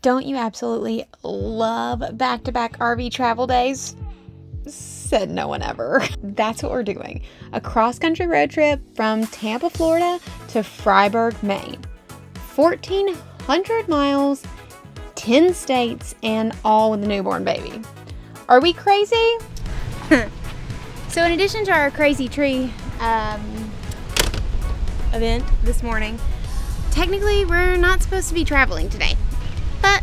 Don't you absolutely love back-to-back RV travel days? Said no one ever. That's what we're doing. A cross-country road trip from Tampa, Florida to Fryeburg, Maine. 1,400 miles, 10 states, and all with a newborn baby. Are we crazy? So in addition to our crazy tree event this morning, technically we're not supposed to be traveling today, but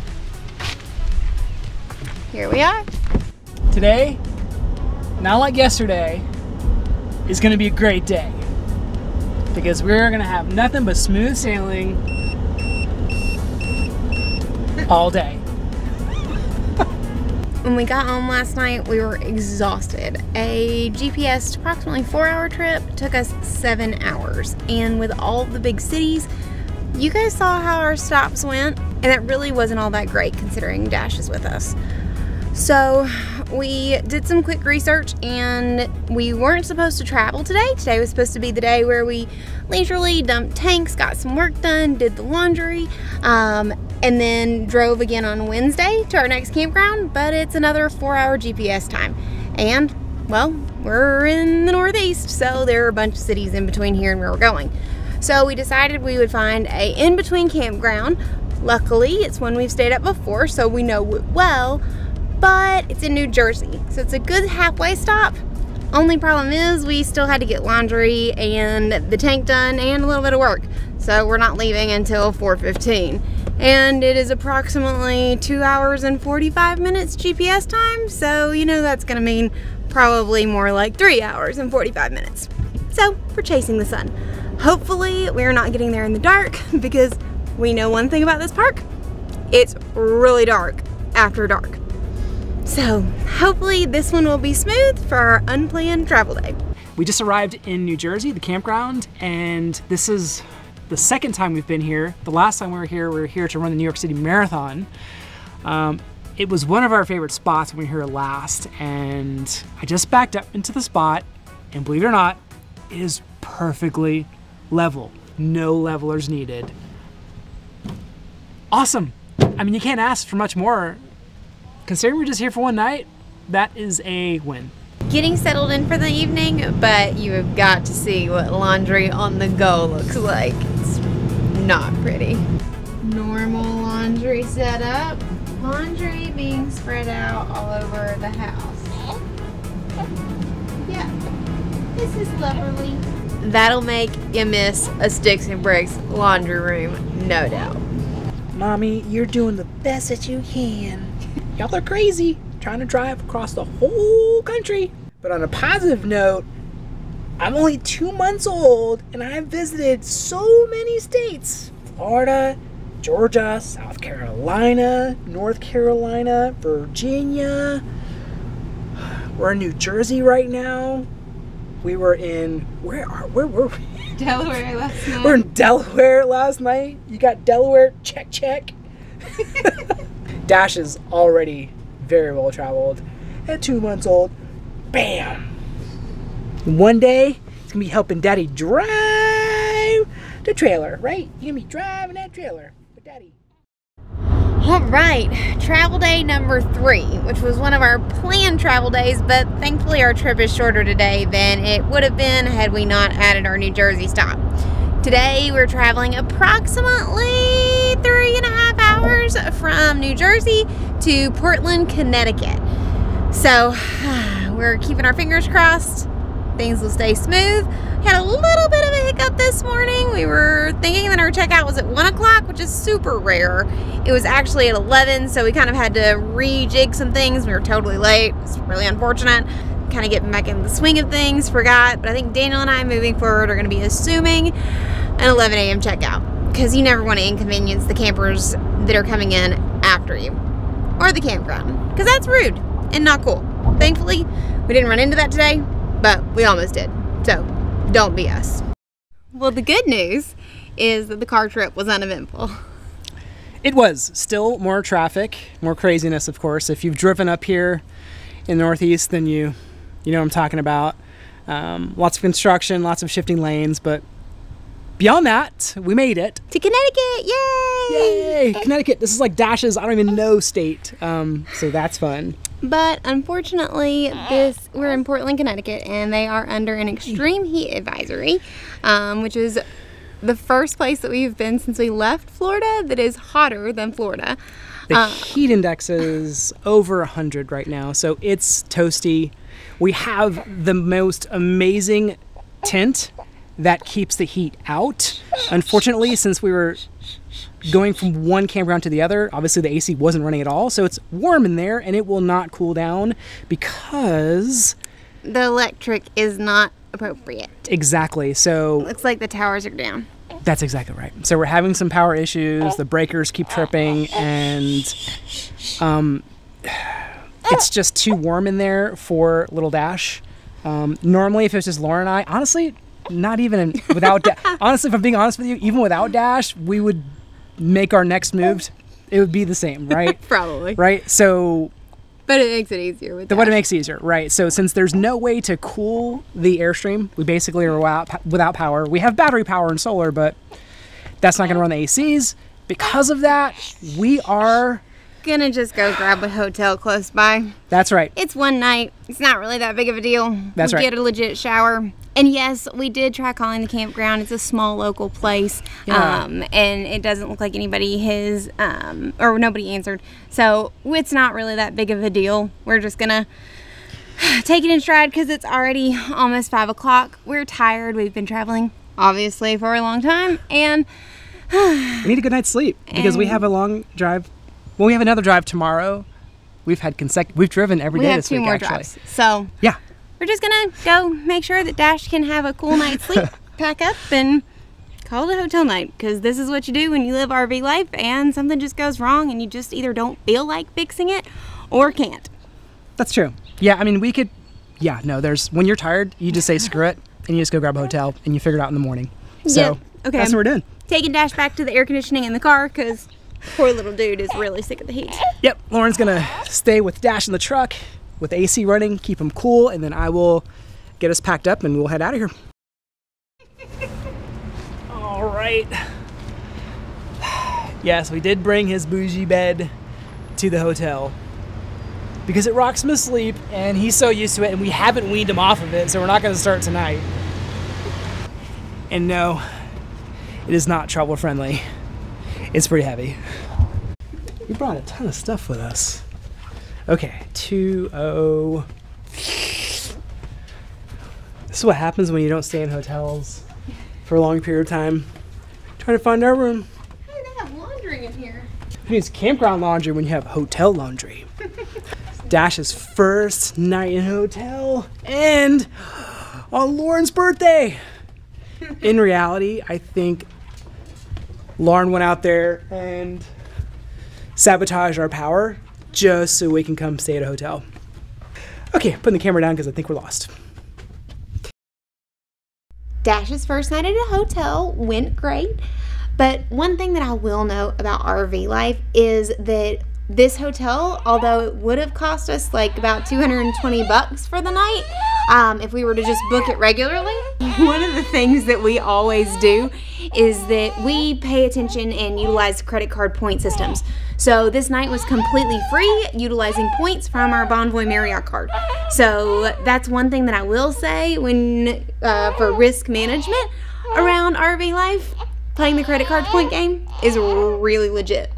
here we are. Today, not like yesterday, is going to be a great day because we're going to have nothing but smooth sailing all day. When we got home last night, we were exhausted. A GPS approximately 4-hour trip took us 7 hours. And with all the big cities, you guys saw how our stops went, and it really wasn't all that great considering Dash is with us. So we did some quick research, and we weren't supposed to travel today. Today was supposed to be the day where we leisurely dumped tanks, got some work done, did the laundry, and then drove again on Wednesday to our next campground, but it's another 4-hour GPS time. And, well, we're in the Northeast, so there are a bunch of cities in between here and where we're going. So we decided we would find a in-between campground. Luckily, it's one we've stayed at before, so we know it well, but it's in New Jersey, so it's a good halfway stop. Only problem is we still had to get laundry and the tank done and a little bit of work, so we're not leaving until 4:15. And it is approximately 2 hours and 45 minutes GPS time, so you know that's gonna mean probably more like 3 hours and 45 minutes. So we're chasing the sun. Hopefully we're not getting there in the dark, because we know one thing about this park: it's really dark after dark. So hopefully this one will be smooth for our unplanned travel day. We just arrived in New Jersey, the campground, and this is the second time we've been here. The last time we were here to run the New York City Marathon. It was one of our favorite spots when we were here last, and I just backed up into the spot, and believe it or not, it is perfectly level. No levelers needed. Awesome. I mean, you can't ask for much more. Considering we're just here for one night, that is a win. Getting settled in for the evening, but you have got to see what laundry on the go looks like. It's not pretty. Normal laundry setup. Laundry being spread out all over the house. Yeah, this is lovely. That'll make you miss a Sticks and Bricks laundry room, no doubt. Mommy, you're doing the best that you can. Y'all are crazy, trying to drive across the whole country. But on a positive note, I'm only 2 months old and I've visited so many states. Florida, Georgia, South Carolina, North Carolina, Virginia. We're in New Jersey right now. We were in, where were we? Delaware last night. We're in Delaware last night. You got Delaware, check, check. Dash is already very well traveled. At 2 months old, bam. One day, it's gonna be helping Daddy drive the trailer, right? You're gonna be driving that trailer with Daddy. All right, travel day number 3, which was one of our planned travel days, but thankfully our trip is shorter today than it would have been had we not added our New Jersey stop. Today we're traveling approximately 3.5 hours from New Jersey to Portland, Connecticut. So we're keeping our fingers crossed. Things will stay smooth. Had a little bit of a hiccup this morning. We were thinking that our checkout was at 1 o'clock, which is super rare. It was actually at 11, so we kind of had to rejig some things. We were totally late. It's really unfortunate. Kind of getting back in the swing of things, forgot. But I think Daniel and I, moving forward, are going to be assuming an 11 a.m. checkout, because you never want to inconvenience the campers that are coming in after you, or the campground, because that's rude and not cool. Thankfully, we didn't run into that today, but we almost did. So don't be us. Well, the good news is that the car trip was uneventful. It was. Still more traffic, more craziness, of course. If you've driven up here in the Northeast, then you know what I'm talking about. Lots of construction, lots of shifting lanes, but beyond that, we made it to Connecticut. Yay! Yay! Connecticut. This is like Dash's, I don't even know, state. So that's fun. But unfortunately, we're in Portland, Connecticut, and they are under an extreme heat advisory, which is the first place that we've been since we left Florida that is hotter than Florida. The heat index is over 100 right now, so it's toasty. We have the most amazing tent that keeps the heat out. Unfortunately, since we were going from one campground to the other, obviously the AC wasn't running at all, so it's warm in there and it will not cool down because the electric is not appropriate. Exactly. So looks like the towers are down. That's exactly right. So we're having some power issues, the breakers keep tripping, and it's just too warm in there for little Dash. Normally if it was just Lauren and I, honestly, not even without honestly, if I'm being honest with you, even without Dash, we would make our next move. It would be the same, right? Probably. Right? So but it makes it easier with Dash. What it makes it easier, right? So since there's no way to cool the Airstream, we basically are without power. We have battery power and solar, but that's not going to run the ACs. Because of that, we are gonna just go grab a hotel close by. That's right. It's one night. It's not really that big of a deal. That's right. Get a legit shower. And yes, we did try calling the campground. It's a small local place. Yeah. And it doesn't look like anybody has, or nobody answered. So it's not really that big of a deal. We're just gonna take it in stride because it's already almost 5 o'clock. We're tired. We've been traveling, obviously, for a long time. And we need a good night's sleep because we have a long drive. Well, we have another drive tomorrow. We've driven every day this week, we have 2 more drives. So yeah. We're just gonna go make sure that Dash can have a cool night's sleep, pack up, and call it a hotel night. Because this is what you do when you live RV life and something just goes wrong and you just either don't feel like fixing it or can't. That's true. Yeah, I mean, we could, yeah, no, when you're tired, you just say screw it and you just go grab a hotel and you figure it out in the morning. So yeah. Okay. That's what we're doing. Taking Dash back to the air conditioning in the car because poor little dude is really sick of the heat. Yep, Lauren's gonna stay with Dash in the truck with AC running, keep him cool, and then I will get us packed up and we'll head out of here. All right. Yes, we did bring his bougie bed to the hotel because it rocks him to sleep and he's so used to it and we haven't weaned him off of it, so we're not gonna start tonight. And no, it is not travel friendly. It's pretty heavy. We brought a ton of stuff with us. Okay, 2-0. This is what happens when you don't stay in hotels for a long period of time. Trying to find our room. Hey, they have laundry in here. Who needs campground laundry when you have hotel laundry? Dash's first night in a hotel and on Lauren's birthday. In reality, I think Lauren went out there and sabotaged our power just so we can come stay at a hotel. Okay, putting the camera down because I think we're lost. Dash's first night at a hotel went great, but one thing that I will note about RV life is that this hotel, although it would have cost us like about $220 for the night, if we were to just book it regularly, one of the things that we always do is that we pay attention and utilize credit card point systems. So this night was completely free, utilizing points from our Bonvoy Marriott card. So that's one thing that I will say when for risk management around RV life, playing the credit card point game is really legit.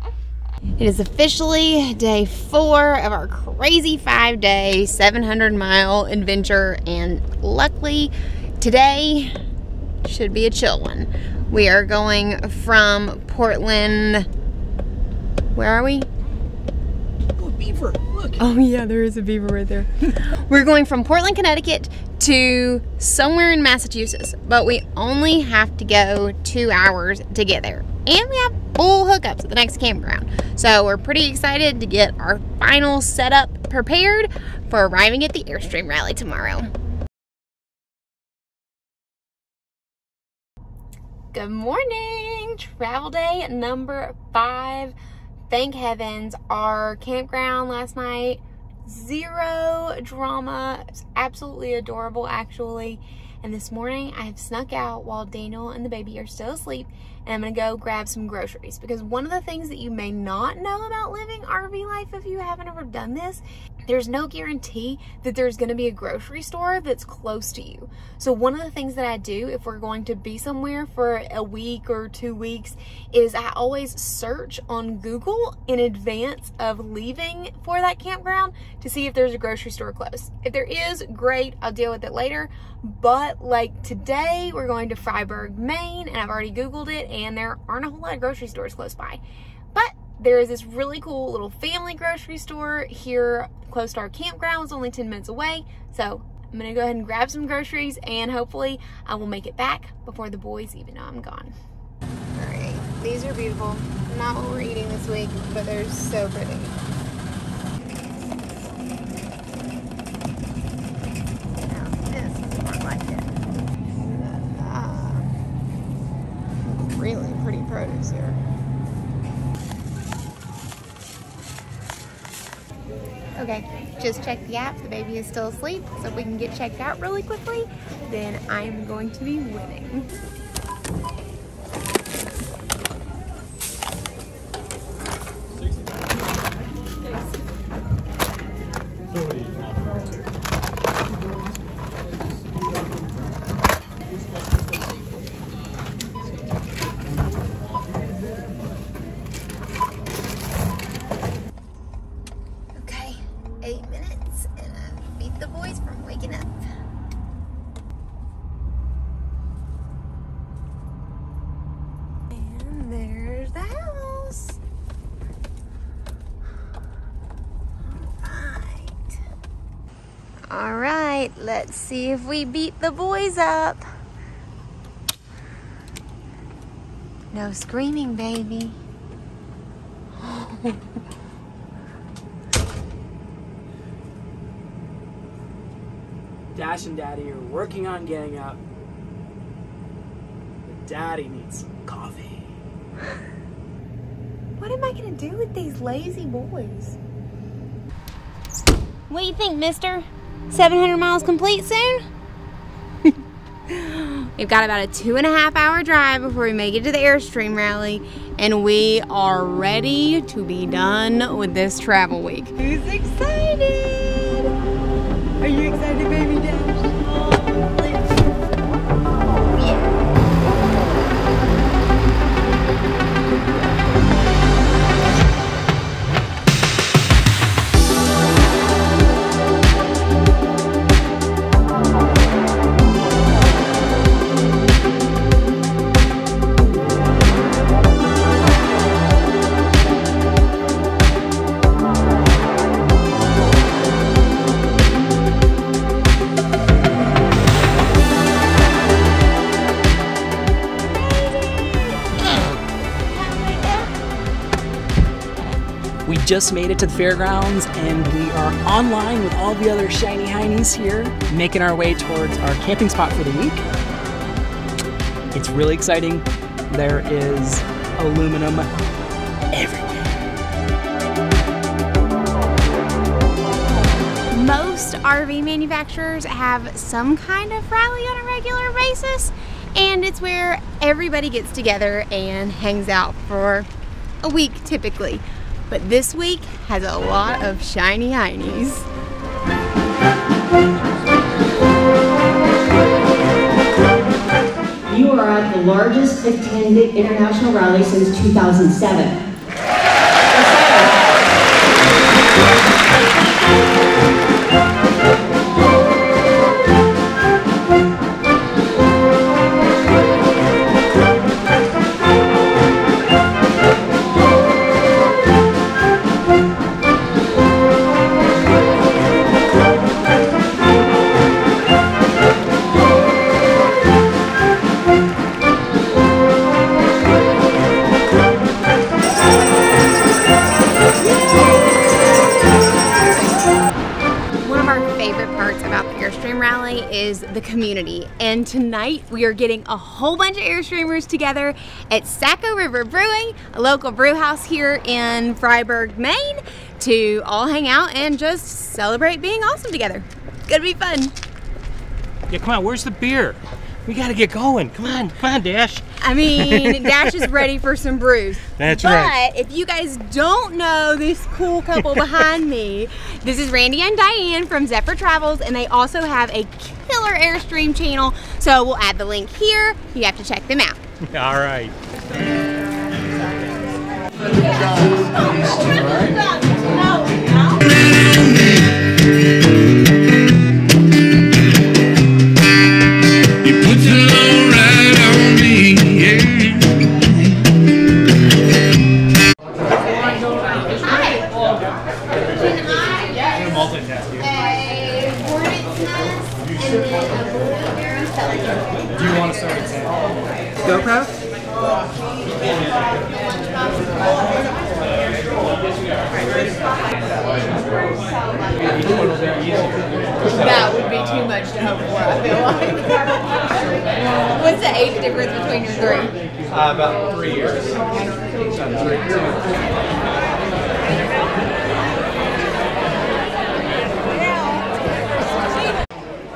It is officially day 4 of our crazy 5-day, 700-mile adventure, and luckily today should be a chill one. We are going from Portland. Where are we? Oh, beaver, look. Oh yeah, there is a beaver right there. We're going from Portland, Connecticut to somewhere in Massachusetts, but we only have to go 2 hours to get there. And we have full hookups at the next campground. So we're pretty excited to get our final setup prepared for arriving at the Airstream rally tomorrow. Good morning! Travel day number 5. Thank heavens, our campground last night, 0 drama. It's absolutely adorable, actually. And this morning I have snuck out while Daniel and the baby are still asleep, and I'm gonna go grab some groceries, because one of the things that you may not know about living RV life if you haven't ever done this, there's no guarantee that there's gonna be a grocery store that's close to you. So one of the things that I do if we're going to be somewhere for a week or 2 weeks is I always search on Google in advance of leaving for that campground to see if there's a grocery store close. If there is, great, I'll deal with it later. But like today, we're going to Fryeburg, Maine, and I've already Googled it, and there aren't a whole lot of grocery stores close by. But there is this really cool little family grocery store here close to our campgrounds, only 10 minutes away. So I'm gonna go ahead and grab some groceries, and hopefully I will make it back before the boys even know I'm gone. All right, these are beautiful. Not what we're eating this week, but they're so pretty. Now this is more like it. Really pretty produce here. Okay, just checked the app. The baby is still asleep, so if we can get checked out really quickly, then I'm going to be winning. Okay, 8 minutes, and I beat the boys from waking up. And there's the house. All right, let's see if we beat the boys up. No screaming, baby. Dash and Daddy are working on getting up. But Daddy needs some coffee. What am I gonna do with these lazy boys? What do you think, mister? 700 miles complete soon? We've got about a 2.5 hour drive before we make it to the Airstream rally, and we are ready to be done with this travel week. Who's excited? Are you excited, baby Dash? We just made it to the fairgrounds, and we are online with all the other shiny heinies here, making our way towards our camping spot for the week. It's really exciting. There is aluminum everywhere. Most RV manufacturers have some kind of rally on a regular basis, and it's where everybody gets together and hangs out for a week typically. But this week has a lot of shiny heinies. You are at the largest attended international rally since 2007. Is the community, and tonight we are getting a whole bunch of Airstreamers together at Saco River Brewing, a local brew house here in Fryeburg, Maine, to all hang out and just celebrate being awesome together. It's gonna be fun. Yeah, come on, where's the beer? We gotta get going. Come on, Dash. I mean, Dash is ready for some brews. That's right. But if you guys don't know this cool couple behind me, this is Randy and Diane from Zephyr Travels, and they also have a killer Airstream channel. So we'll add the link here. You have to check them out. All right. GoPro? That would be too much to hope for, I feel like. What's the age difference between your three? About 3 years.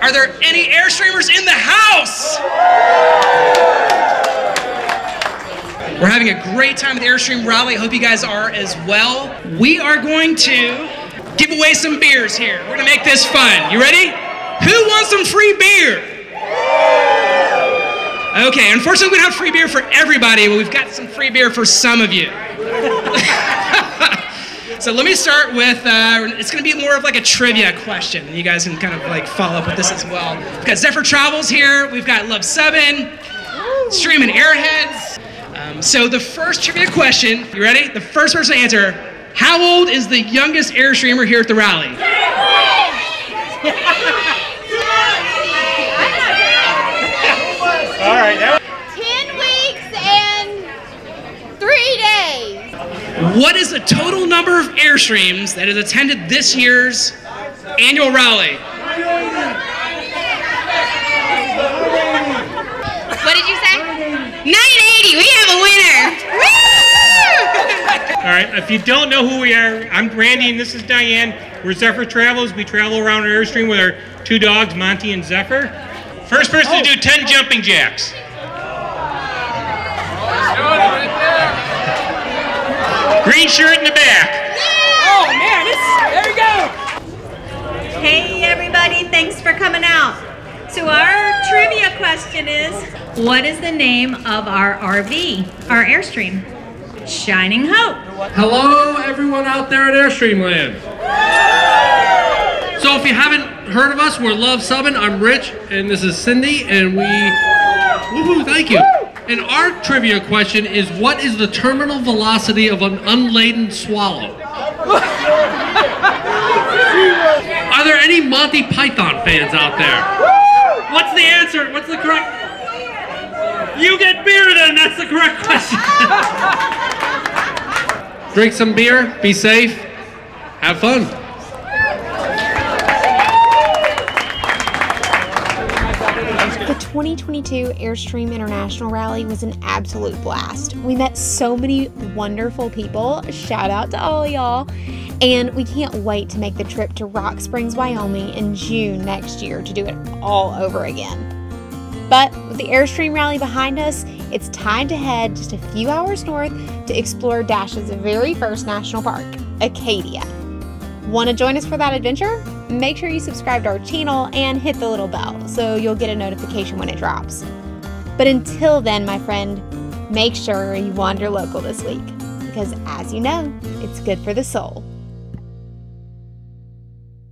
Are there any Airstreamers in the house? We're having a great time at the Airstream Rally. I hope you guys are as well. We are going to give away some beers here. We're gonna make this fun. You ready? Who wants some free beer? Okay, unfortunately we don't have free beer for everybody, but we've got some free beer for some of you. So let me start with, it's gonna be more of like a trivia question. You guys can kind of like follow up with this as well. We've got Zephyr Travels here, we've got Love Subbin, Streamin' Airheads. So the first trivia question, you ready? The first person to answer, how old is the youngest Airstreamer here at the rally? All right. 10 weeks and 3 days. What is the total number of Airstreams that has attended this year's annual rally? What did you say? 980. We have a winner. Woo! All right, if you don't know who we are, I'm Randy and this is Diane. We're Zephyr Travels. We travel around our Airstream with our 2 dogs, Monty and Zephyr. First person to do 10 jumping jacks. Green shirt in the back. Oh man, there we go. Hey everybody, thanks for coming out. So our trivia question is, what is the name of our RV, our Airstream? Shining Hope. Hello everyone out there at Airstream Land. So if you haven't heard of us, we're Love Subbin'. I'm Rich and this is Cindy and woohoo, thank you. And our trivia question is, what is the terminal velocity of an unladen swallow? Are there any Monty Python fans out there? What's the answer? What's the correct? You get beer then, that's the correct question. Drink some beer, be safe, have fun. The 2022 Airstream International Rally was an absolute blast. We met so many wonderful people. Shout out to all of y'all. And we can't wait to make the trip to Rock Springs, Wyoming in June next year to do it all over again. But with the Airstream Rally behind us, it's time to head just a few hours north to explore Dash's very first national park, Acadia. Want to join us for that adventure? Make sure you subscribe to our channel and hit the little bell so you'll get a notification when it drops. But until then, my friend, make sure you wander local this week because as you know, it's good for the soul.